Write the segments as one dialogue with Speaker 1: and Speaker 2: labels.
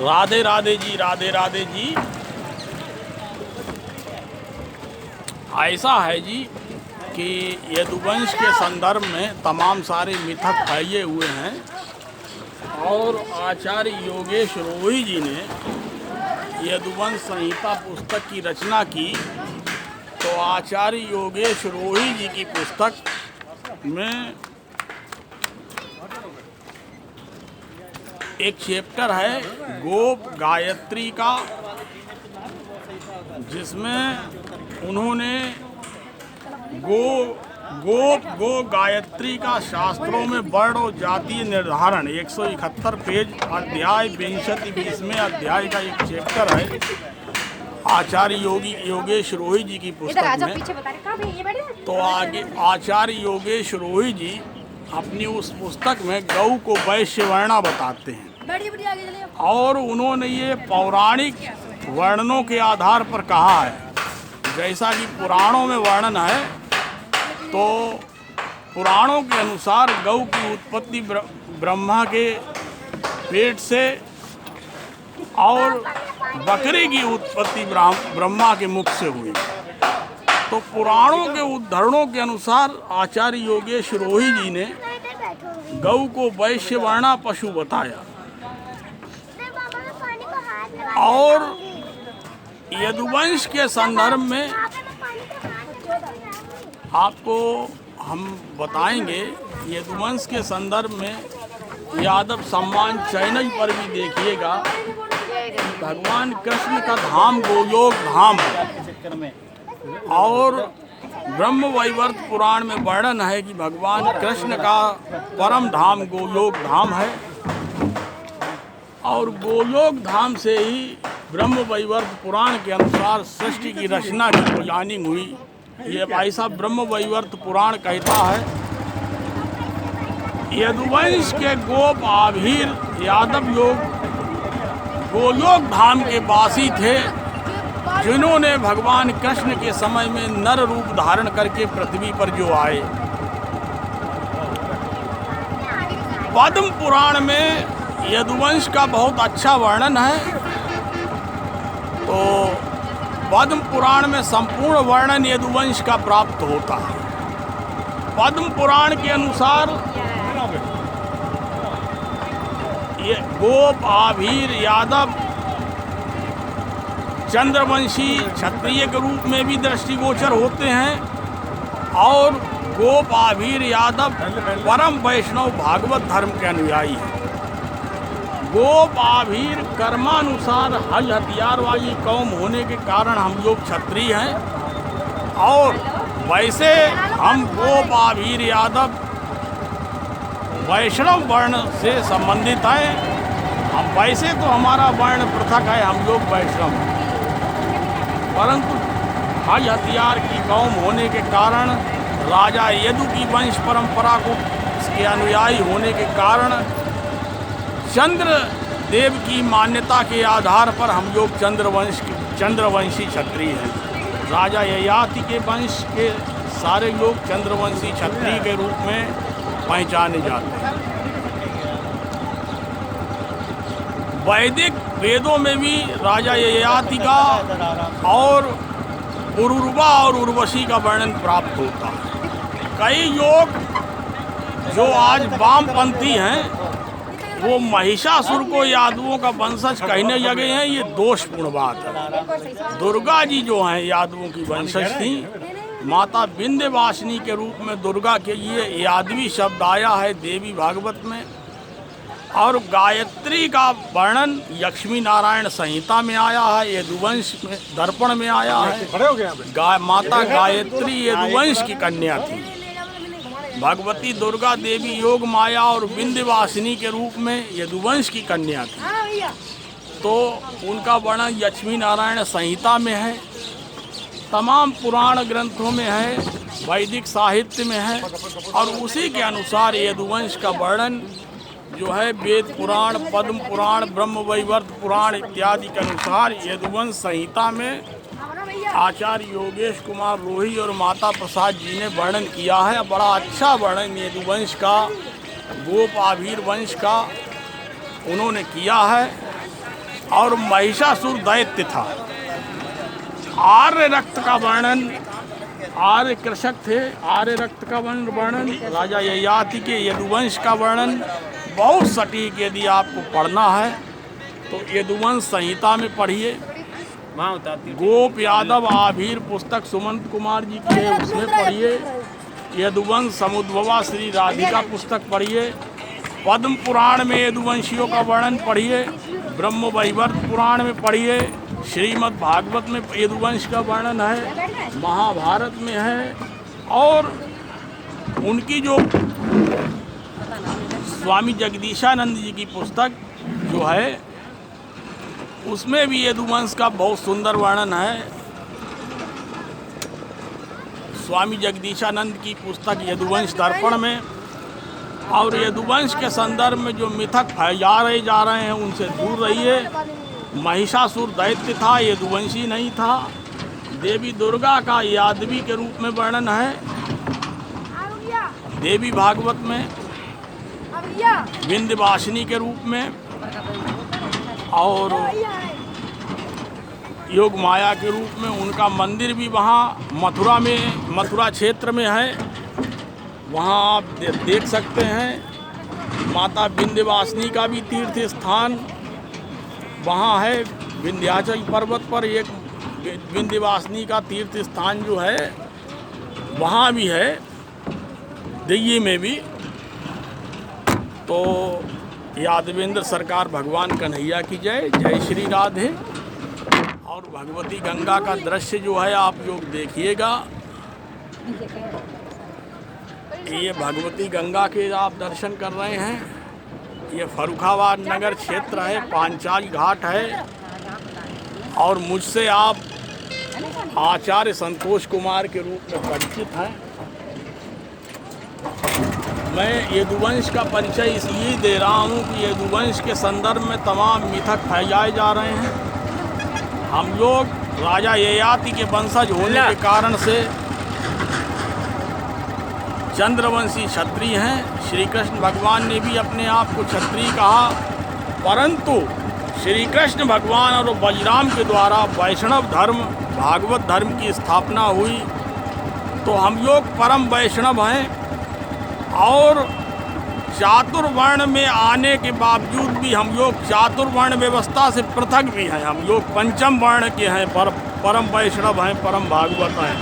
Speaker 1: राधे राधे जी, राधे राधे जी। ऐसा है जी कि यदुवंश के संदर्भ में तमाम सारे मिथक फैले हुए हैं और आचार्य योगेश रोही जी ने यदुवंश संहिता पुस्तक की रचना की। तो आचार्य योगेश रोही जी की पुस्तक में एक चैप्टर है गोप गायत्री का, जिसमें उन्होंने गो गायत्री का शास्त्रों में वर्ण और जातीय निर्धारण 171 पेज अध्याय 20 अध्याय का एक चैप्टर है आचार्य योगेश रोही जी की पुस्तक में। तो आगे आचार्य योगेश रोही जी अपनी उस पुस्तक में गौ को वैश्य वर्णा बताते हैं और उन्होंने ये पौराणिक वर्णनों के आधार पर कहा है। जैसा कि पुराणों में वर्णन है, तो पुराणों के अनुसार गौ की उत्पत्ति ब्रह्मा के पेट से और बकरी की उत्पत्ति ब्रह्मा के मुख से हुई। तो पुराणों के उद्धरणों के अनुसार आचार्य योगेश रोही जी ने गौ को वैश्य वर्णा पशु बताया और यदुवंश के संदर्भ में आपको हम बताएंगे। यदुवंश के संदर्भ में यादव सम्मान चैनल पर भी देखिएगा, भगवान कृष्ण का धाम गोलोक धाम है और ब्रह्म वैवर्त पुराण में वर्णन है कि भगवान कृष्ण का परम धाम गोलोक धाम है और गोलोक धाम से ही ब्रह्म वैवर्त पुराण के अनुसार सृष्टि की रचना की प्लानिंग हुई। ये ऐसा ब्रह्म वैवर्त पुराण कहता है। यदुवंश के गोप आभीर यादव लोग गोलोक धाम के वासी थे, जिन्होंने भगवान कृष्ण के समय में नर रूप धारण करके पृथ्वी पर जो आए। पद्म पुराण में यदुवंश का बहुत अच्छा वर्णन है। तो पद्म पुराण में संपूर्ण वर्णन यदुवंश का प्राप्त होता है। पद्म पुराण के अनुसार ये गोप आभीर यादव चंद्रवंशी क्षत्रिय के रूप में भी दृष्टिगोचर होते हैं और गोप आभीर यादव परम वैष्णव भागवत धर्म के अनुयायी हैं। गोप आभीर कर्मानुसार हल हथियार वाली कौम होने के कारण हम लोग क्षत्रिय हैं और वैसे हम गोप आभीर यादव वैष्णव वर्ण से संबंधित हैं। अब वैसे तो हमारा वर्ण पृथक है, हम लोग वैष्णव हैं, परंतु हल हथियार की कौम होने के कारण राजा यदु की वंश परंपरा को इसके अनुयायी होने के कारण चंद्र देव की मान्यता के आधार पर हम लोग चंद्रवंशी क्षत्रिय हैं। राजा ययाति के वंश के सारे लोग चंद्रवंशी क्षत्रिय के रूप में पहचाने जाते हैं। वैदिक वेदों में भी राजा ययाति का और उरुरवा और उर्वशी का वर्णन प्राप्त होता है। कई लोग जो आज वामपंथी हैं वो महिषासुर को यादवों का वंशज कहने लगे हैं। ये दोषपूर्ण बात है। दुर्गा जी जो हैं यादवों की वंशज थी। माता विंध्यवासिनी के रूप में दुर्गा के लिए यादवी शब्द आया है देवी भागवत में और गायत्री का वर्णन लक्ष्मी नारायण संहिता में आया है, यदुवंश में दर्पण में आया है। माता गायत्री यदुवंश की कन्या थी। भगवती दुर्गा देवी योग माया और विंध्यवासिनी के रूप में यदुवंश की कन्या थी। तो उनका वर्णन लक्ष्मी नारायण संहिता में है, तमाम पुराण ग्रंथों में है, वैदिक साहित्य में है और उसी के अनुसार यदुवंश का वर्णन जो है वेद पुराण, पद्म पुराण, ब्रह्म वैवर्त पुराण इत्यादि के अनुसार यदुवंश संहिता में आचार्य योगेश कुमार रोही और माता प्रसाद जी ने वर्णन किया है। बड़ा अच्छा वर्णन यदुवंश का, गोप आभीर वंश का उन्होंने किया है। और महिषासुर दैत्य था। आर्य रक्त का वर्णन, आर्य कृषक थे, आर्य रक्त का वर्णन, राजा ययाति के यदुवंश का वर्णन बहुत सटीक यदि आपको पढ़ना है तो यदुवंश संहिता में पढ़िए। गोप यादव आभीर पुस्तक सुमंत कुमार जी की है, उसमें पढ़िए। यदुवंश समुद्भवा श्री राधिका पुस्तक पढ़िए। पद्म पुराण में यदुवंशियों का वर्णन पढ़िए। ब्रह्म वैवर्त पुराण में पढ़िए। श्रीमद् भागवत में यदुवंश का वर्णन है, महाभारत में है। और उनकी जो स्वामी जगदीशानंद जी की पुस्तक जो है उसमें भी यदुवंश का बहुत सुंदर वर्णन है। स्वामी जगदीशानंद की पुस्तक यदुवंश दर्पण में। और यदुवंश के संदर्भ में जो मिथक फैलाए जा रहे हैं उनसे दूर रहिए। महिषासुर दैत्य था, यदुवंशी नहीं था। देवी दुर्गा का यादवी के रूप में वर्णन है देवी भागवत में, विंध्यवासिनी के रूप में, और योग माया के रूप में। उनका मंदिर भी वहाँ मथुरा में, मथुरा क्षेत्र में है, वहाँ आप देख सकते हैं। माता विंध्यवासिनी का भी तीर्थ स्थान वहाँ है। विंध्याचल पर्वत पर एक विंध्यवासिनी का तीर्थ स्थान जो है वहाँ भी है, दिल्ली में भी। तो यादवेंद्र सरकार भगवान कन्हैया की जय। जय श्री राधे। और भगवती गंगा का दृश्य जो है आप लोग देखिएगा। ये भगवती गंगा के आप दर्शन कर रहे हैं। ये फर्रुखाबाद नगर क्षेत्र है, पांचाल घाट है। और मुझसे आप आचार्य संतोष कुमार के रूप में परिचित हैं। मैं यदुवंश का परिचय इसलिए दे रहा हूँ कि यदुवंश के संदर्भ में तमाम मिथक फैलाए जा रहे हैं। हम लोग राजा ययाति के वंशज होने के कारण से चंद्रवंशी क्षत्रिय हैं। श्री कृष्ण भगवान ने भी अपने आप को क्षत्रिय कहा, परंतु श्री कृष्ण भगवान और बलराम के द्वारा वैष्णव धर्म, भागवत धर्म की स्थापना हुई। तो हम लोग परम वैष्णव हैं। और चातुर्वर्ण में आने के बावजूद भी हम लोग चातुर्वर्ण व्यवस्था से पृथक भी हैं। हम लोग पंचम वर्ण के हैं, परम वैष्णव हैं, परम भागवत हैं।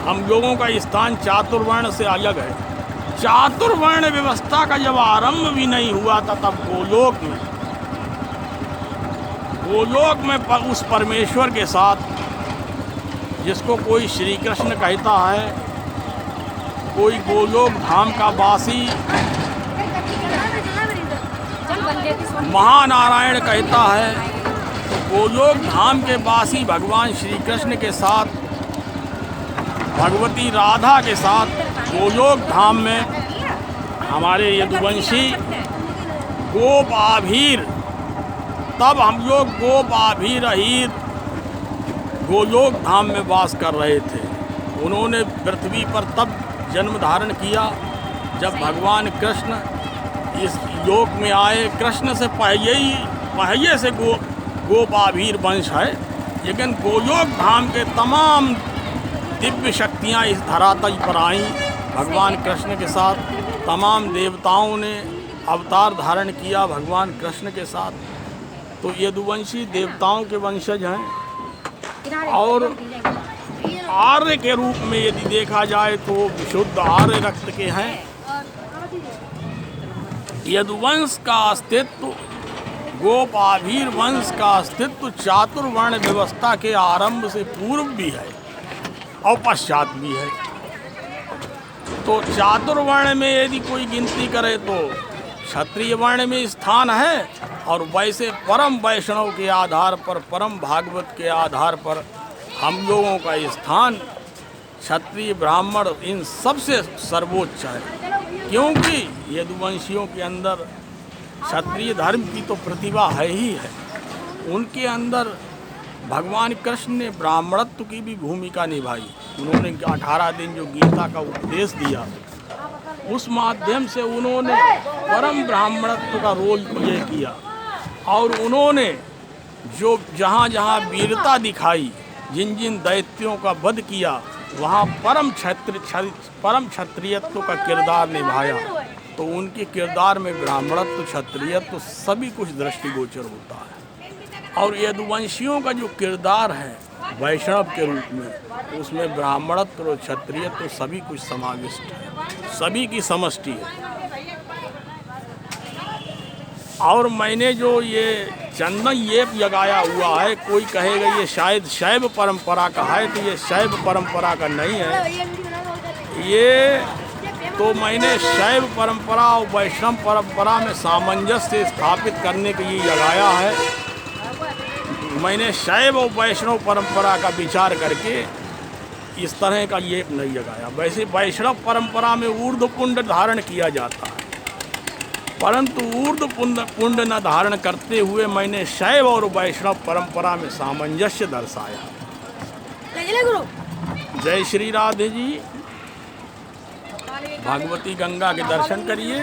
Speaker 1: हम लोगों का स्थान चातुर्वर्ण से अलग है। चातुर्वर्ण व्यवस्था का जब आरंभ भी नहीं हुआ था तब गोलोक में उस परमेश्वर के साथ, जिसको कोई श्री कृष्ण कहता है, कोई गोलोक धाम का वासी महानारायण कहता है, तो गोलोक धाम के वासी भगवान श्री कृष्ण के साथ, भगवती राधा के साथ गोलोक धाम में हमारे यदुवंशी गोप आभीर, तब हम लोग गोप आभीर अहीर गोलोक धाम में वास कर रहे थे। उन्होंने पृथ्वी पर तब जन्म धारण किया जब भगवान कृष्ण इस लोक में आए। कृष्ण से पहले से गोप आभीर वंश है, लेकिन गोलोक धाम के तमाम दिव्य शक्तियाँ इस धरातल पर आईं। भगवान कृष्ण के साथ तमाम देवताओं ने अवतार धारण किया भगवान कृष्ण के साथ। तो यदुवंशी देवताओं के वंशज हैं। और आर्य के रूप में यदि देखा जाए तो विशुद्ध आर्य रक्त के हैं। यदुवंश का अस्तित्व, गोप आभीर वंश का अस्तित्व चातुर्वर्ण व्यवस्था के आरंभ से पूर्व भी है और पश्चात भी है। तो चातुर्वर्ण में यदि कोई गिनती करे तो क्षत्रिय वर्ण में स्थान है, और वैसे परम वैष्णव के आधार पर, परम भागवत के आधार पर हम लोगों का स्थान क्षत्रिय ब्राह्मण इन सबसे सर्वोच्च है। क्योंकि यदुवंशियों के अंदर क्षत्रिय धर्म की तो प्रतिभा है ही है। उनके अंदर भगवान कृष्ण ने ब्राह्मणत्व की भी भूमिका निभाई। उन्होंने 18 दिन जो गीता का उपदेश दिया, उस माध्यम से उन्होंने परम ब्राह्मणत्व का रोल प्ले किया। और उन्होंने जो जहाँ जहाँ वीरता दिखाई, जिन जिन दैत्यों का वध किया, वहाँ परम क्षत्रियत्व का किरदार निभाया। तो उनके किरदार में ब्राह्मणत्व, क्षत्रियत्व सभी कुछ दृष्टिगोचर होता है। और यदुवंशियों का जो किरदार है वैष्णव के रूप में, उसमें ब्राह्मणत्व और क्षत्रियत्व सभी कुछ समाविष्ट है, सभी की समष्टि है। और मैंने जो ये चंदन येप लगाया हुआ है, कोई कहेगा ये शायद शैव परंपरा का है, तो ये शैव परंपरा का नहीं है। ये तो मैंने शैव परंपरा और वैष्णव परंपरा में सामंजस्य स्थापित करने के लिए लगाया है। मैंने शैव और वैष्णव परंपरा का विचार करके इस तरह का येप नहीं लगाया। वैसे वैष्णव परंपरा में ऊर्ध्व पुंड धारण किया जाता है, परंतु ऊर्ध्व पुंड न धारण करते हुए मैंने शैव और वैष्णव परंपरा में सामंजस्य दर्शाया। जय श्री राधे जी। भगवती गंगा के दर्शन करिए।